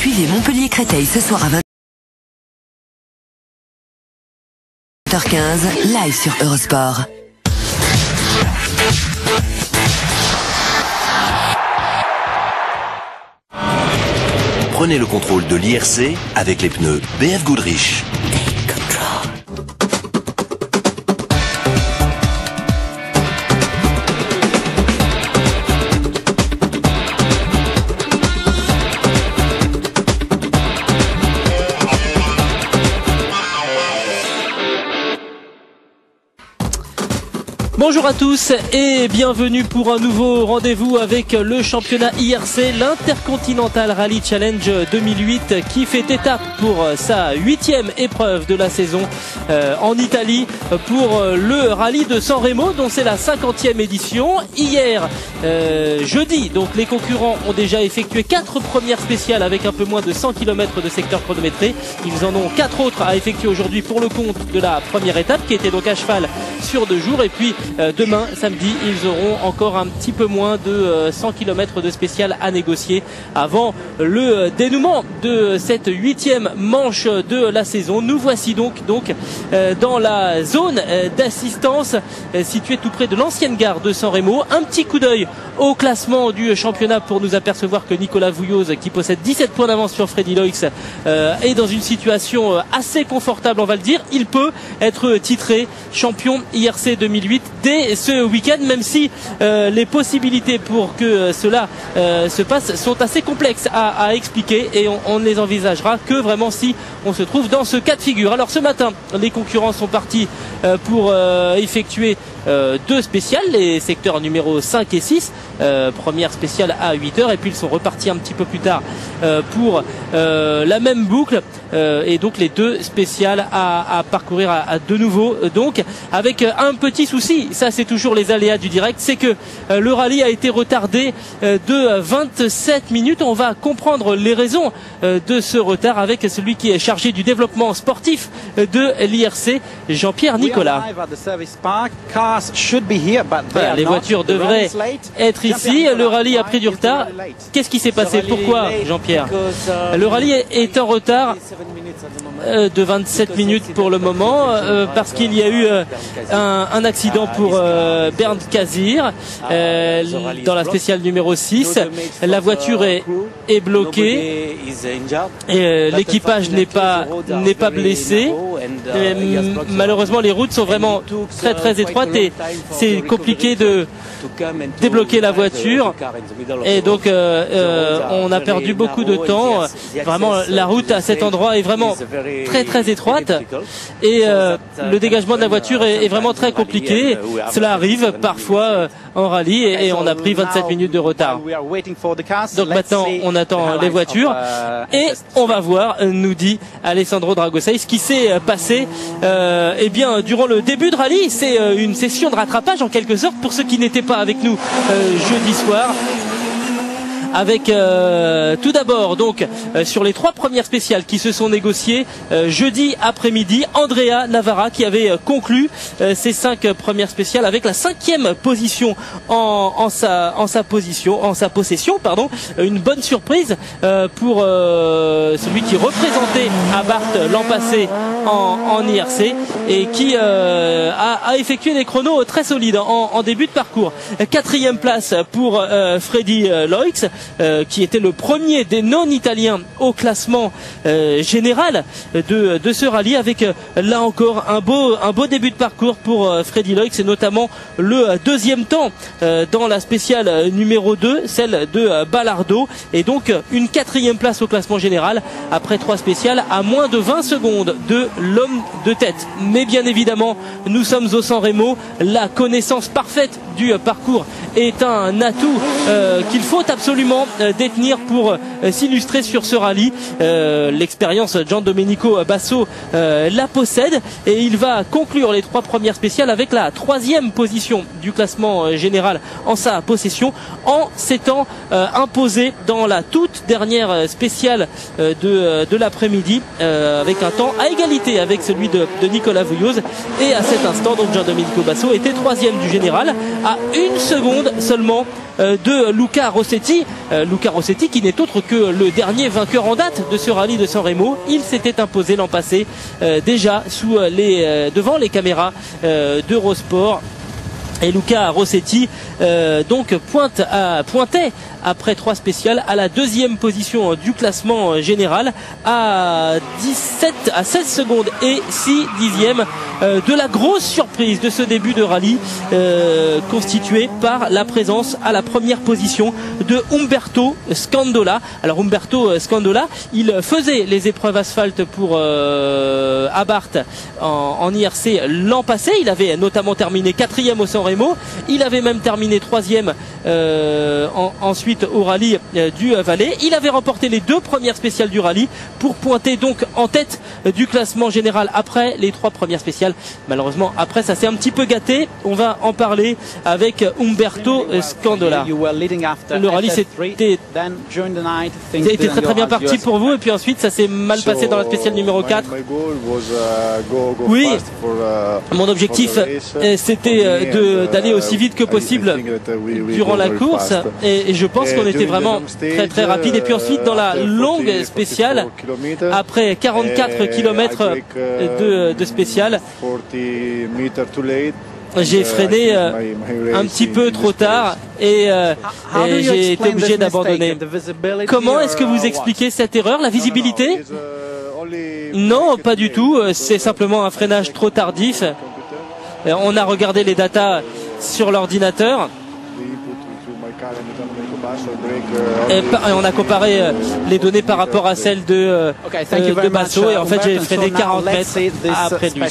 Suivez Montpellier-Créteil ce soir à 20h15, live sur Eurosport. Prenez le contrôle de l'IRC avec les pneus BF Goodrich. Bonjour à tous et bienvenue pour un nouveau rendez-vous avec le championnat IRC, l'Intercontinental Rally Challenge 2008 qui fait étape pour sa 8e épreuve de la saison en Italie pour le rallye de San Remo dont c'est la 50e édition. Hier, jeudi, donc les concurrents ont déjà effectué 4 premières spéciales avec un peu moins de 100 km de secteur chronométré. Ils en ont 4 autres à effectuer aujourd'hui pour le compte de la première étape qui était donc à cheval sur 2 jours et puis demain, samedi, ils auront encore un petit peu moins de 100 km de spécial à négocier avant le dénouement de cette 8e manche de la saison. Nous voici donc dans la zone d'assistance située tout près de l'ancienne gare de San Remo. Un petit coup d'œil au classement du championnat pour nous apercevoir que Nicolas Vouilloz, qui possède 17 points d'avance sur Freddy Loix, est dans une situation assez confortable, on va le dire. Il peut être titré champion IRC 2008 dès ce week-end, même si les possibilités pour que cela se passe sont assez complexes à expliquer et on ne les envisagera que vraiment si on se trouve dans ce cas de figure. Alors ce matin, les concurrents sont partis pour effectuer 2 spéciales, les secteurs numéro 5 et 6, première spéciale à 8h et puis ils sont repartis un petit peu plus tard pour la même boucle et donc les 2 spéciales à parcourir à de nouveau, donc avec un petit souci, ça c'est toujours les aléas du direct, c'est que le rallye a été retardé de 27 minutes. On va comprendre les raisons de ce retard avec celui qui est chargé du développement sportif de l'IRC, Jean-Pierre Nicolas. Voilà, les voitures devraient être ici. Le rallye a pris du retard. Qu'est-ce qui s'est passé? Pourquoi, Jean-Pierre? Le rallye est en retard de 27 minutes pour le moment parce qu'il y a eu un accident pour Bernd Kazir dans la spéciale numéro 6. La voiture est bloquée et l'équipage n'est pas blessé. Malheureusement, les routes sont vraiment très étroites et c'est compliqué de débloquer la voiture et donc on a perdu beaucoup de temps. Vraiment, la route à cet endroit est vraiment très étroite et le dégagement de la voiture est vraiment très compliqué. Cela arrive parfois en rallye et on a pris 27 minutes de retard. Donc maintenant on attend les voitures et on va voir, nous dit Alessandro Dragosei, ce qui s'est passé eh bien durant le début de rallye. C'est une session de rattrapage en quelque sorte pour ceux qui n'étaient pas avec nous jeudi soir. Avec tout d'abord donc sur les 3 premières spéciales qui se sont négociées jeudi après-midi, Andrea Navarra qui avait conclu ces 5 premières spéciales avec la 5e position en sa possession, pardon. Une bonne surprise pour celui qui représentait Abarth l'an passé en IRC et qui a effectué des chronos très solides en début de parcours. 4e place pour Freddy Loix, qui était le premier des non-italiens au classement général de ce rallye, avec là encore un beau début de parcours pour Freddy Loix, et notamment le 2e temps dans la spéciale numéro 2, celle de Ballardo, et donc une 4e place au classement général après 3 spéciales à moins de 20 secondes de l'homme de tête. Mais bien évidemment, nous sommes au San Remo, la connaissance parfaite du parcours est un atout qu'il faut absolument détenir pour s'illustrer sur ce rallye. L'expérience Giandomenico Basso la possède et il va conclure les 3 premières spéciales avec la 3e position du classement général en sa possession, en s'étant imposé dans la toute dernière spéciale de l'après-midi avec un temps à égalité avec celui de Nicolas Vouilloz. Et à cet instant, donc Giandomenico Basso était 3e du général à 1 seconde seulement de Luca Rossetti. Luca Rossetti qui n'est autre que le dernier vainqueur en date de ce rallye de San Remo. Il s'était imposé l'an passé déjà devant les caméras d'Eurosport. Et Luca Rossetti donc pointait après 3 spéciales à la 2e position du classement général à 16 secondes et 6 dixièmes de la grosse surprise de ce début de rallye constitué par la présence à la première position de Umberto Scandola. Alors Umberto Scandola, il faisait les épreuves asphalte pour Abarth en IRC l'an passé. Il avait notamment terminé 4e au San Remo. Il avait même terminé 3e ensuite au rallye du Valais. Il avait remporté les 2 premières spéciales du rallye pour pointer donc en tête du classement général après les 3 premières spéciales. Malheureusement après ça s'est un petit peu gâté. On va en parler avec Umberto Scandola. Le rallye c'était très bien parti pour vous et puis ensuite ça s'est mal passé dans la spéciale numéro 4. Oui, mon objectif c'était d'aller aussi vite que possible durant la course et je pense qu'on était vraiment très rapide. Et puis ensuite dans la longue spéciale, après 44 km de spéciale, j'ai freiné un petit peu trop tard et j'ai été obligé d'abandonner. Comment est-ce que vous expliquez cette erreur? La visibilité? Non, pas du tout. C'est simplement un freinage trop tardif. On a regardé les datas sur l'ordinateur. Et on a comparé les données par rapport à celles de Basso et en fait j'ai freiné 40 mètres après lui.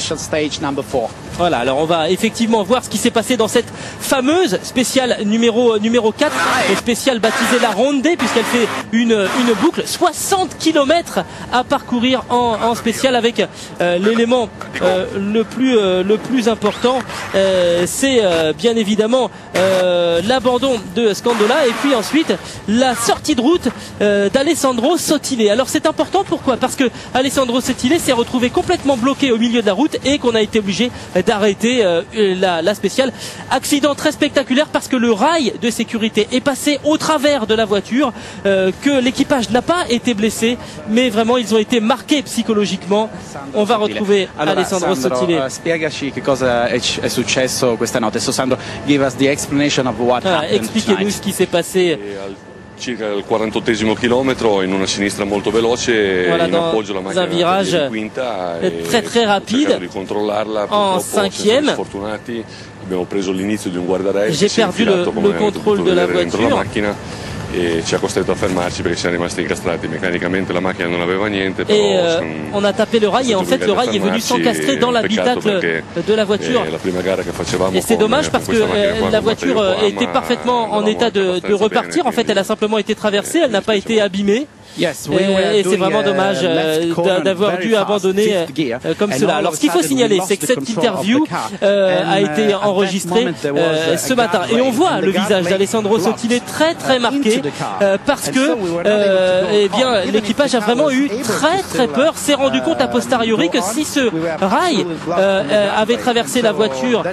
Voilà, alors on va effectivement voir ce qui s'est passé dans cette fameuse spéciale numéro 4, spéciale baptisée la Ronde puisqu'elle fait une boucle, 60 km à parcourir en spéciale avec l'élément le plus important, c'est bien évidemment l'abandon de Scandola et puis ensuite la sortie de route d'Alessandro Sottile. Alors c'est important, pourquoi? Parce que Alessandro Sottile s'est retrouvé complètement bloqué au milieu de la route et qu'on a été obligé d'arrêter la spéciale. Accident très spectaculaire parce que le rail de sécurité est passé au travers de la voiture, que l'équipage n'a pas été blessé, mais vraiment ils ont été marqués psychologiquement. On va retrouver Alessandro Sottile. Spiegaci che cosa è successo questa notte. So Sandro, give us the explanation of what happened. Expliquez-nous ce qui s'est passé. Circa al 48esimo chilometro in una sinistra molto veloce, voilà, in appoggio la macchina un virage quinta très rapide di controllarla, en 5e. Sfortunati, abbiamo preso l'inizio di un guardrail. J'ai perdu le contrôle de la voiture. E ci ha costretto a fermarci perché siamo rimasti incastrati meccanicamente, la macchina non aveva niente, però on a tapé le rail et en fait le rail est venu s'encastrer dans l'habitacle de la voiture et c'est dommage parce que la voiture était parfaitement en état de repartir. En fait elle a simplement été traversée, elle n'a pas été abîmée. Et c'est vraiment dommage d'avoir dû abandonner comme cela. Alors ce qu'il faut signaler, c'est que cette interview a été enregistrée ce matin et on voit le visage d'Alessandro Sottile très marqué parce que eh bien l'équipage a vraiment eu très peur, s'est rendu compte a posteriori que si ce rail avait traversé la voiture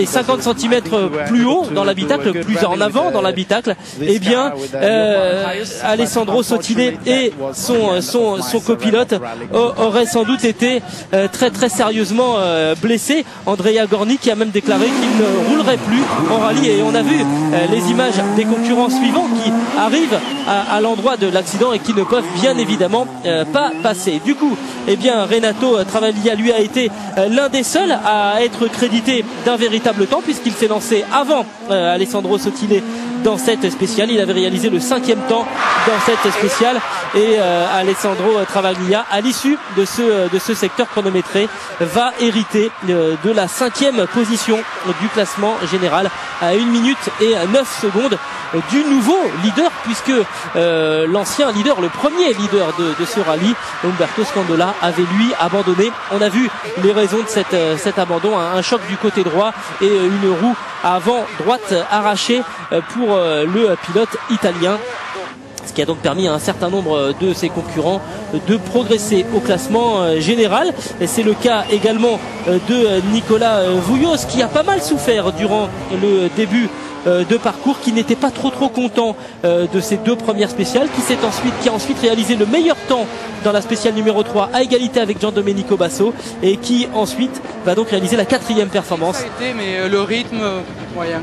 50 cm plus haut dans l'habitacle, plus en avant dans l'habitacle, eh bien Alessandro Sottile et son copilote auraient sans doute été très sérieusement blessés. Andrea Gorni qui a même déclaré qu'il ne roulerait plus en rallye et on a vu les images des concurrents suivants qui arrivent à l'endroit de l'accident et qui ne peuvent bien évidemment pas passer. Du coup, eh bien Renato Travaglia lui a été l'un des seuls à être crédité d'un véritable temps puisqu'il s'est lancé avant Alessandro Sottile dans cette spéciale. Il avait réalisé le 5e temps dans cette spéciale et Alessandro Travaglia à l'issue de ce secteur chronométré va hériter de la 5e position du classement général à 1 minute et 9 secondes du nouveau leader puisque l'ancien leader, le premier leader de ce rallye, Umberto Scandola, avait lui abandonné. On a vu les raisons de cet abandon, un choc du côté droit et une roue avant droite arrachée pour le pilote italien. ce qui a donc permis à un certain nombre de ses concurrents de progresser au classement général. Et c'est le cas également de Nicolas Vouillos, qui a pas mal souffert durant le début de parcours, qui n'était pas trop content de ses deux premières spéciales, qui a ensuite réalisé le meilleur temps dans la spéciale numéro 3 à égalité avec Giandomenico Basso, et qui ensuite va donc réaliser la 4e performance. Mais le rythme moyen.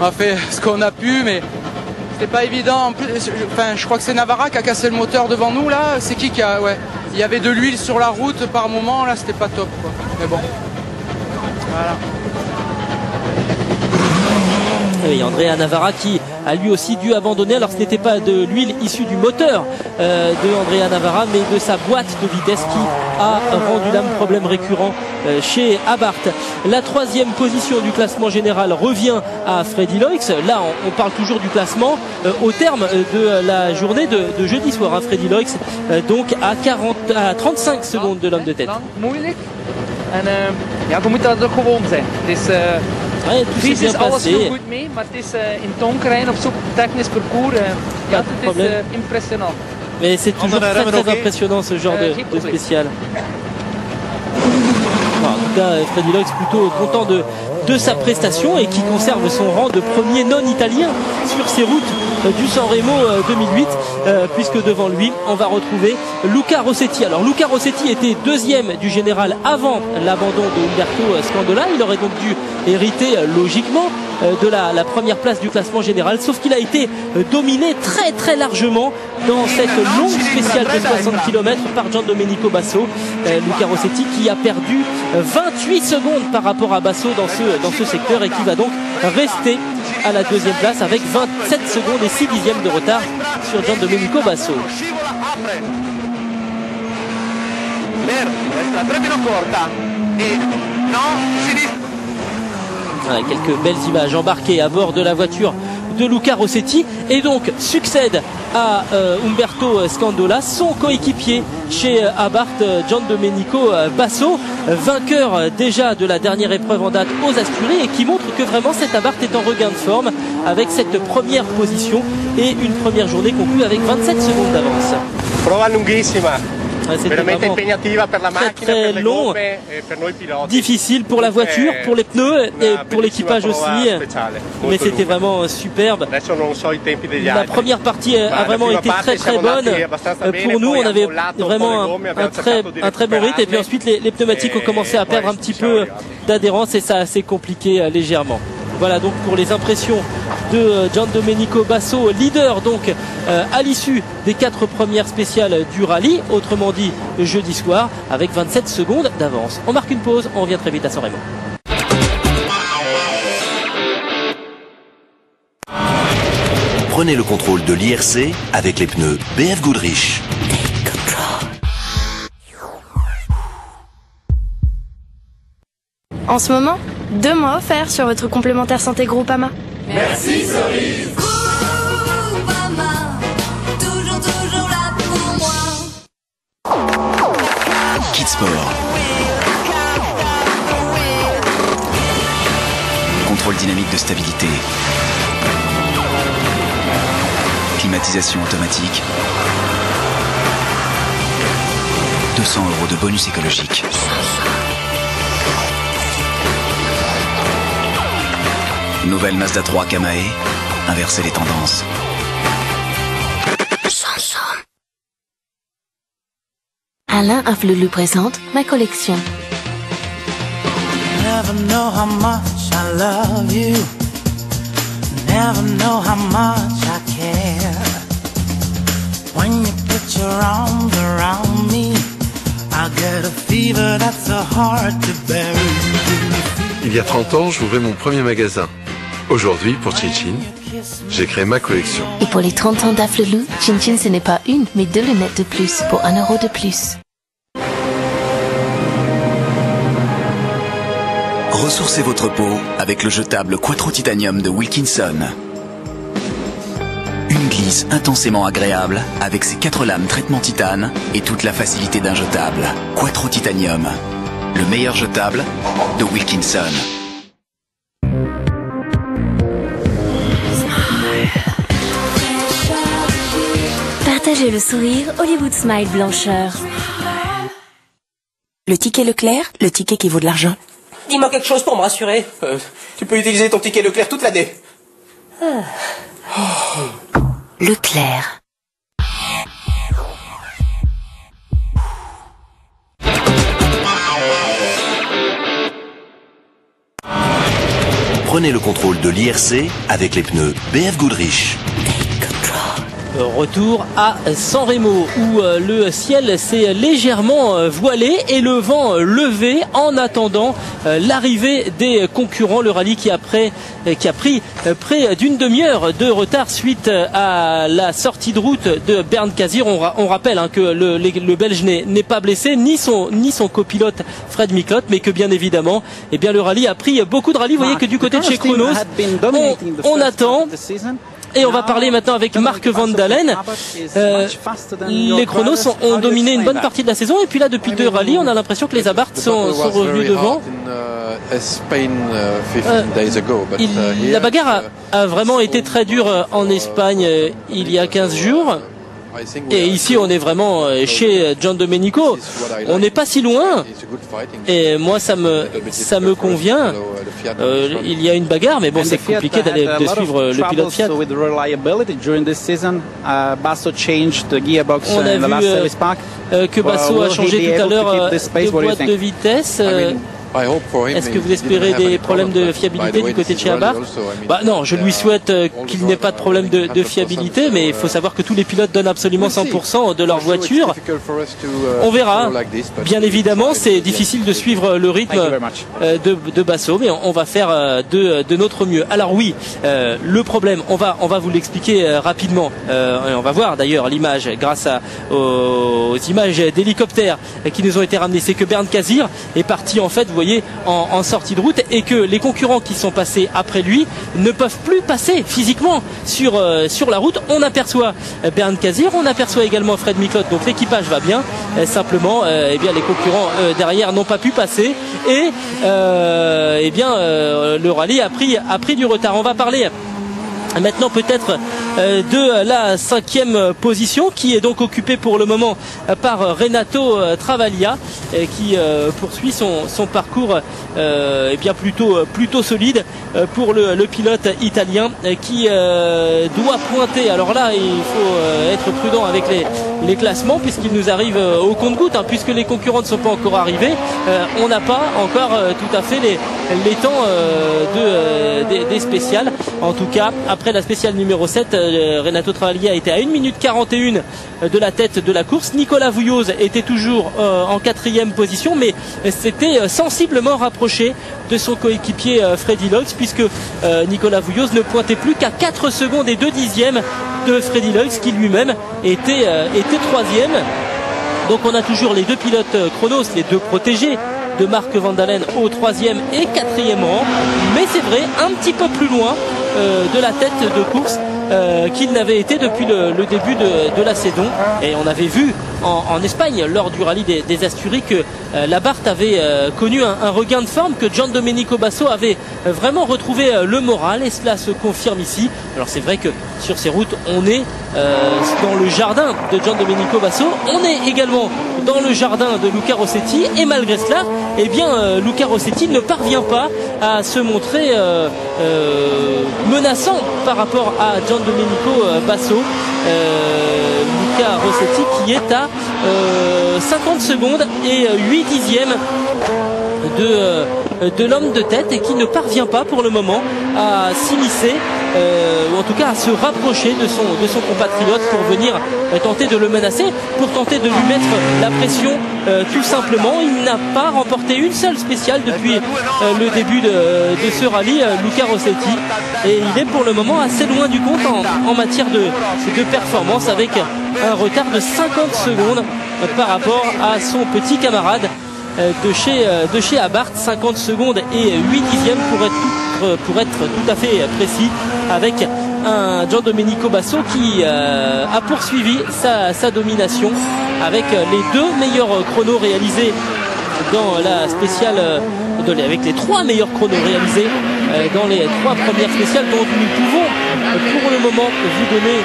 On a fait ce qu'on a pu, mais c'était pas évident. En plus, je crois que c'est Navarra qui a cassé le moteur devant nous là. C'est qui a, ouais. Il y avait de l'huile sur la route par moment, là c'était pas top quoi. Mais bon. Voilà. Et Andrea Navarra qui a lui aussi dû abandonner. Alors ce n'était pas de l'huile issue du moteur de Andrea Navarra, mais de sa boîte de vitesse qui a rendu là un problème récurrent chez Abarth. La 3e position du classement général revient à Freddy Loix. Là on parle toujours du classement au terme de la journée de jeudi soir. Freddy Loix donc à 35 secondes de l'homme de tête. Ja, we moeten dat ook gewoon zijn. Ouais, tout s'est bien alles passé. heel goed mee, maar het is in Tonkerijn op zo'n technisch parcours. Ja, het is impressionnant. Mais c'est toujours très impressionnant ce genre de spécial. En tout cas, Freddy Loix plutôt content de sa prestation et qui conserve son rang de premier non-italien sur ces routes du Sanremo 2008, puisque devant lui on va retrouver Luca Rossetti. Alors Luca Rossetti était 2e du général avant l'abandon de Umberto Scandola. Il aurait donc dû hériter logiquement de la première place du classement général, sauf qu'il a été dominé très largement dans cette longue spéciale de 60 km par Giandomenico Basso. Luca Rossetti qui a perdu 28 secondes par rapport à Basso dans ce secteur, et qui va donc rester à la 2e place avec 27 secondes et 6 dixièmes de retard sur Giandomenico Basso. Voilà, quelques belles images embarquées à bord de la voiture de Luca Rossetti, et donc succède à Umberto Scandola son coéquipier chez Abarth, Giandomenico Basso, vainqueur déjà de la dernière épreuve en date aux Asturies, et qui montre que vraiment cet Abarth est en regain de forme avec cette première position et une première journée conclue avec 27 secondes d'avance. Prova lunghissima. C'était vraiment très long, difficile pour la voiture, pour les pneus et pour l'équipage aussi, mais c'était vraiment superbe. La première partie a vraiment été très bonne pour nous. On avait vraiment un très bon rythme, et puis ensuite les pneumatiques ont commencé à perdre un petit peu d'adhérence et ça s'est compliqué légèrement. Voilà donc pour les impressions de Giandomenico Basso, leader donc à l'issue des 4 premières spéciales du rallye, autrement dit jeudi soir, avec 27 secondes d'avance. On marque une pause, on revient très vite à Sanremo. Prenez le contrôle de l'IRC avec les pneus BF Goodrich. En ce moment, 2 mois offerts sur votre complémentaire santé Groupama. Merci Cerise. Groupama, toujours là pour moi. Kit Sport. Contrôle dynamique de stabilité. Climatisation automatique. 200 € de bonus écologique. Nouvelle Mazda 3 Kamae, inverser les tendances. Alain Afflelou présente ma collection. Never know how much I love you. Never know how much I care. When you put your arms around me, I get a fever that's so hard to bear. Il y a 30 ans, j'ouvrais mon premier magasin. Aujourd'hui, pour Chin Chin, j'ai créé ma collection. Et pour les 30 ans d'Afflelou, Chin Chin, ce n'est pas une, mais 2 lunettes de plus pour 1 € de plus. Ressourcez votre peau avec le jetable Quattro Titanium de Wilkinson. Une glisse intensément agréable avec ses 4 lames traitement titane et toute la facilité d'un jetable. Quattro Titanium, le meilleur jetable de Wilkinson. Partagez le sourire Hollywood Smile Blancheur. Le ticket Leclerc, le ticket qui vaut de l'argent. Dis-moi quelque chose pour me rassurer. Tu peux utiliser ton ticket Leclerc toute l'année. Leclerc. Prenez le contrôle de l'IRC avec les pneus BF Goodrich. Retour à San Remo où le ciel s'est légèrement voilé et le vent levé en attendant l'arrivée des concurrents. Le rallye qui a pris près d'une demi-heure de retard suite à la sortie de route de Bernd Kazir. On rappelle que le Belge n'est pas blessé, ni son copilote Fred Mikloth, mais que bien évidemment le rallye a pris beaucoup de rallyes. Vous voyez que du côté de chez Chronos, on attend. Et on va parler maintenant avec Marc Van Dalen. Les Chronos ont dominé une bonne partie de la saison et puis là depuis 2 rallyes on a l'impression que les Abarth sont revenus devant. La bagarre a vraiment été très dure en Espagne il y a 15 jours. Et ici on est vraiment chez Gian Domenico, on n'est pas si loin et moi ça me convient. Il y a une bagarre mais bon c'est compliqué de suivre le pilote Fiat. On a vu que Basso a changé tout à l'heure de boîte de vitesse. Est-ce que vous espérez des problèmes de fiabilité du côté de chez Abarth? Non, je lui souhaite qu'il n'ait pas de problème de fiabilité, mais il faut savoir que tous les pilotes donnent absolument 100% de leur voiture. On verra. Bien évidemment, c'est difficile de suivre le rythme de Basso, mais on va faire de notre mieux. Alors oui, le problème, on va vous l'expliquer rapidement. Et on va voir d'ailleurs l'image grâce aux images d'hélicoptères qui nous ont été ramenées. C'est que Bernd Kazir est parti en fait, vous voyez, en sortie de route et que les concurrents qui sont passés après lui ne peuvent plus passer physiquement sur la route. On aperçoit Bernd Kazir, on aperçoit également Fred Mikloth, donc l'équipage va bien. Simplement, les concurrents derrière n'ont pas pu passer et le rallye a pris du retard. On va parler maintenant peut-être de la 5e position qui est donc occupée pour le moment par Renato Travaglia qui poursuit son parcours plutôt solide pour le pilote italien qui doit pointer. Alors là il faut être prudent avec les classements puisqu'il nous arrive au compte-gouttes puisque les concurrents ne sont pas encore arrivés. On n'a pas encore tout à fait les temps des spéciales. En tout cas après la spéciale numéro 7, Renato Travaglia était à 1 minute 41 de la tête de la course. Nicolas Vouilloz était toujours en 4e position, mais c'était sensiblement rapproché de son coéquipier Freddy Loix, puisque Nicolas Vouilloz ne pointait plus qu'à 4 secondes et 2 dixièmes de Freddy Loix, qui lui-même était 3e. Donc on a toujours les 2 pilotes Chronos, les 2 protégés de Marc Van Dalen au 3e et 4e rang, mais c'est vrai un petit peu plus loin de la tête de course qu'il n'avait été depuis le début de la saison. Et on avait vu en Espagne lors du rallye des Asturies que l'Abarth avait connu un regain de forme, que Gian Domenico Basso avait vraiment retrouvé le moral, et cela se confirme ici. Alors c'est vrai que sur ces routes on est dans le jardin de Gian Domenico Basso, on est également dans le jardin de Luca Rossetti, et malgré cela Luca Rossetti ne parvient pas à se montrer menaçant par rapport à Gian Domenico Basso. Luca Rossetti qui est à 50 secondes et 8 dixièmes de l'homme de tête et qui ne parvient pas pour le moment à s'immiscer ou en tout cas à se rapprocher de son compatriote pour venir tenter de le menacer, pour tenter de lui mettre la pression tout simplement. Il n'a pas remporté une seule spéciale depuis le début de ce rallye, Luca Rossetti, et il est pour le moment assez loin du compte en matière de performance, avec un retard de 50 secondes par rapport à son petit camarade de chez Abarth. 50 secondes et 8 dixièmes pour être tout à fait précis, avec un Gian Domenico Basso qui a poursuivi sa domination avec les 2 meilleurs chronos réalisés dans la spéciale avec les 3 meilleurs chronos réalisés dans les 3 premières spéciales, dont nous pouvons pour le moment vous donner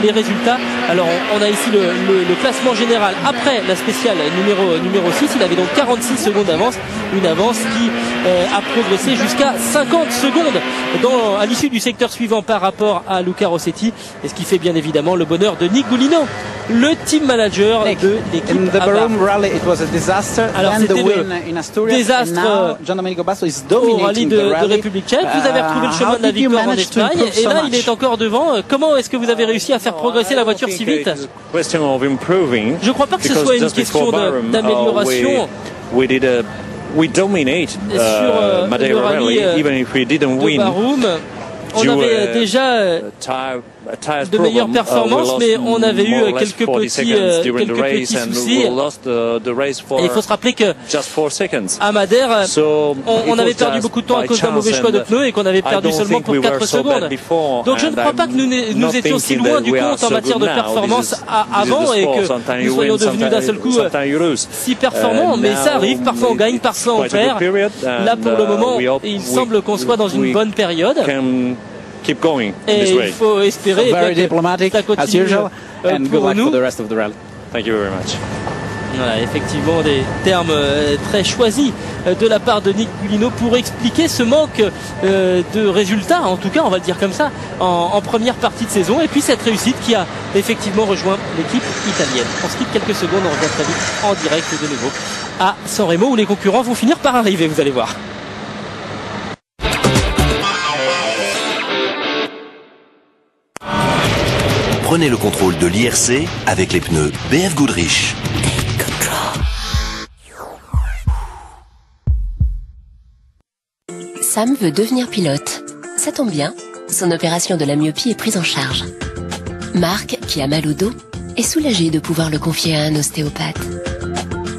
les résultats. Alors on a ici le classement général après la spéciale numéro 6. Il avait donc 46 secondes d'avance, une avance qui a progressé jusqu'à 50 secondes à l'issue du secteur suivant par rapport à Luca Rossetti, et ce qui fait bien évidemment le bonheur de Nick Goulino, le team manager de l'équipe Abarth. Alors c'était le désastre au rallye de République tchèque. Vous avez retrouvé le chemin de la victoire en Espagne et là il est encore devant. Comment est-ce que vous avez réussi à faire progresser la voiture si vite? Je ne crois pas que ce soit une question d'amélioration. We dominate Madeira Rally, even if we didn't win. On avait déjà de meilleures performances, mais on avait eu quelques petits soucis. Et il faut se rappeler que à Madère, on avait perdu beaucoup de temps à cause d'un mauvais choix de pneus et qu'on avait perdu seulement pour 4 secondes. Donc je ne crois pas que nous étions si loin du compte en matière de performance avant et que nous soyons devenus d'un seul coup si performants. Mais ça arrive, parfois on gagne, parfois on perd. Là pour le moment, il semble qu'on soit dans une bonne période. Keep going et this way. Il faut espérer que ça continue pour nous. Thank you very much. Voilà, effectivement des termes très choisis de la part de Nick Goulino pour expliquer ce manque de résultats, en tout cas on va le dire comme ça, en première partie de saison, et puis cette réussite qui a effectivement rejoint l'équipe italienne. On se quitte quelques secondes, on revient très vite en direct de nouveau à San Remo où les concurrents vont finir par arriver, vous allez voir. Prenez le contrôle de l'IRC avec les pneus BF Goodrich. Sam veut devenir pilote. Ça tombe bien, son opération de la myopie est prise en charge. Marc, qui a mal au dos, est soulagé de pouvoir le confier à un ostéopathe.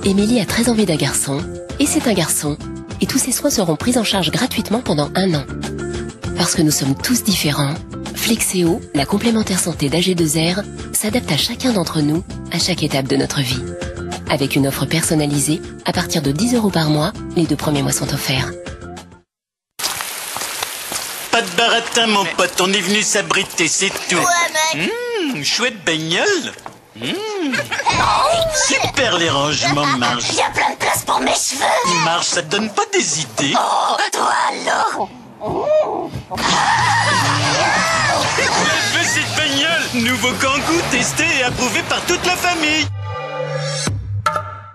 Émilie a très envie d'un garçon, et c'est un garçon, et tous ses soins seront pris en charge gratuitement pendant 1 an. Parce que nous sommes tous différents, Flexeo, la complémentaire santé d'AG2R, s'adapte à chacun d'entre nous, à chaque étape de notre vie. Avec une offre personnalisée, à partir de 10 € par mois, les 2 premiers mois sont offerts. Pas de baratin, mon pote, on est venu s'abriter, c'est tout. Ouais, mec. Chouette bagnole. Super les rangements, Marge. Il y a plein de place pour mes cheveux. Marge, ça te donne pas des idées? Oh, toi alors. Je veux cette bagnole. Nouveau Kangoo, testé et approuvé par toute la famille.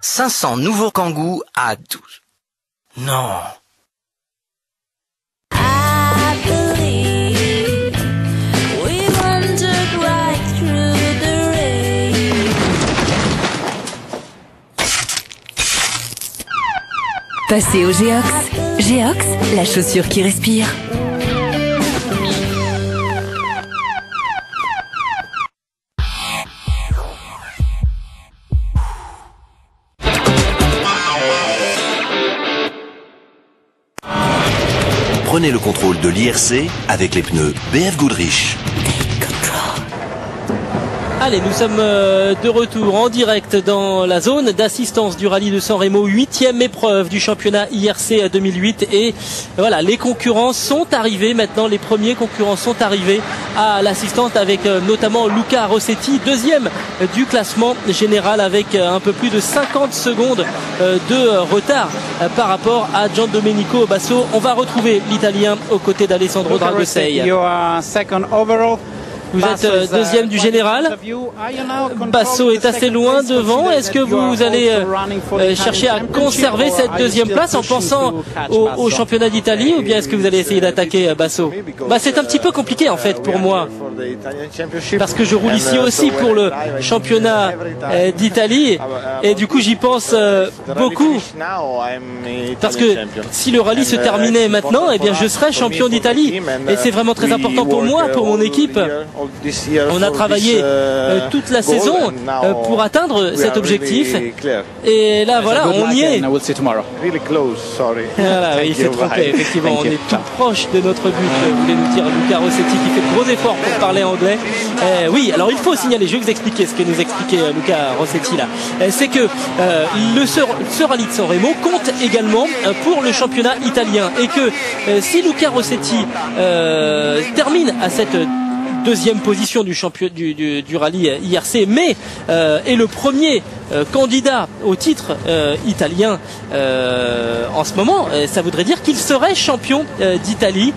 500 nouveaux Kangoo à 12. Non. Passez au Geox. Geox, la chaussure qui respire. Prenez le contrôle de l'IRC avec les pneus BF Goodrich. Allez, nous sommes de retour en direct dans la zone d'assistance du rallye de San Remo, 8e épreuve du championnat IRC 2008. Et voilà, les concurrents sont arrivés maintenant, les premiers concurrents sont arrivés à l'assistante avec notamment Luca Rossetti, 2e du classement général avec un peu plus de 50 secondes de retard par rapport à Giandomenico Basso. On va retrouver l'Italien aux côtés d'Alessandro Dragosei. Vous êtes 2e du général. Basso est assez loin devant. Est-ce que vous allez chercher à conserver cette 2e place en pensant au championnat d'Italie, ou bien est-ce que vous allez essayer d'attaquer Basso? C'est un petit peu compliqué en fait pour moi, parce que je roule ici aussi pour le championnat d'Italie et du coup j'y pense beaucoup, parce que si le rallye se terminait maintenant, eh bien je serais champion d'Italie et c'est vraiment très important pour moi, pour mon équipe. On a travaillé toute la saison pour atteindre cet objectif. Et là, voilà, on y est. Voilà, il s'est trompé, effectivement. On est tout proche de notre but, voulait nous dire Luca Rossetti, qui fait de gros efforts pour parler anglais. Oui, alors il faut signaler, je vais vous expliquer ce que nous expliquait Luca Rossetti là. C'est que ce rallye de San Remo compte également pour le championnat italien. Et que si Luca Rossetti termine à cette deuxième position du rallye IRC, mais est le premier candidat au titre italien en ce moment, ça voudrait dire qu'il serait champion d'Italie.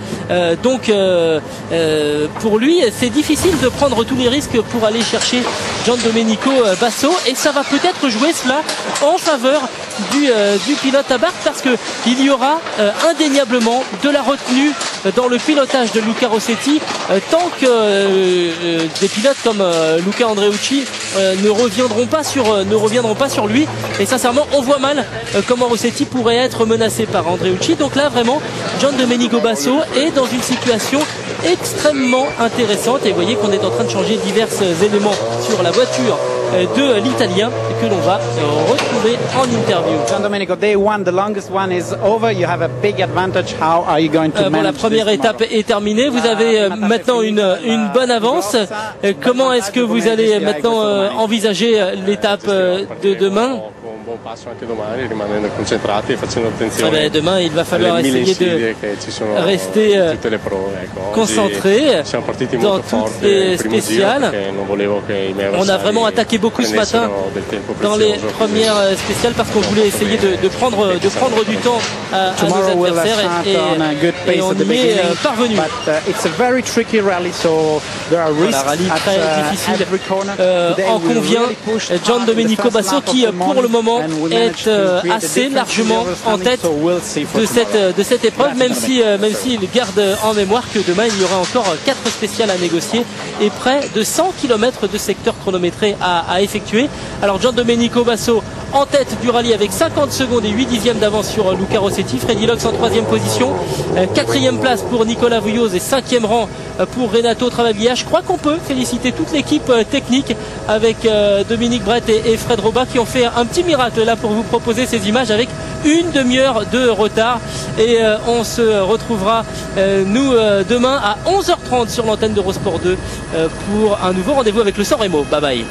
Donc pour lui, c'est difficile de prendre tous les risques pour aller chercher Giandomenico Basso, et ça va peut-être jouer cela en faveur du pilote à barque, parce que il y aura indéniablement de la retenue dans le pilotage de Luca Rossetti tant que des pilotes comme Luca Andreucci ne reviendront pas sur lui. Et sincèrement, on voit mal comment Rossetti pourrait être menacé par Andreucci. Donc là, vraiment, Giandomenico Basso est dans une situation extrêmement intéressante, et vous voyez qu'on est en train de changer divers éléments sur la voiture de l'Italien que l'on va retrouver en interview. Giandomenico, day one, the longest one is over. You have a big advantage. How are you going to manage la première étape est terminée. Vous avez maintenant une bonne avance. Comment est-ce que vous allez maintenant envisager l'étape de demain? Demain, il va falloir essayer de rester concentré dans toutes les spéciales. On a vraiment attaqué beaucoup ce matin dans les premières spéciales parce qu'on voulait essayer de prendre du temps à nos adversaires, et on y est parvenu. Un rallye très difficile, en convient Giandomenico Basso, qui pour le moment est assez largement en tête de cette épreuve, même s'il garde en mémoire que demain il y aura encore 4 spéciales à négocier et près de 100 km de secteur chronométré à effectuer. Alors Giandomenico Basso en tête du rallye avec 50 secondes et 8 dixièmes d'avance sur Luca Rossetti. Freddy Lox en 3e position, 4e place pour Nicolas Vouilloz et 5e rang pour Renato Travaglia. Je crois qu'on peut féliciter toute l'équipe technique avec Dominique Brett et Fred Roba, qui ont fait un petit miracle là pour vous proposer ces images avec une demi-heure de retard. Et on se retrouvera nous demain à 11h30 sur l'antenne d'Eurosport 2 pour un nouveau rendez-vous avec le San Remo. Bye bye.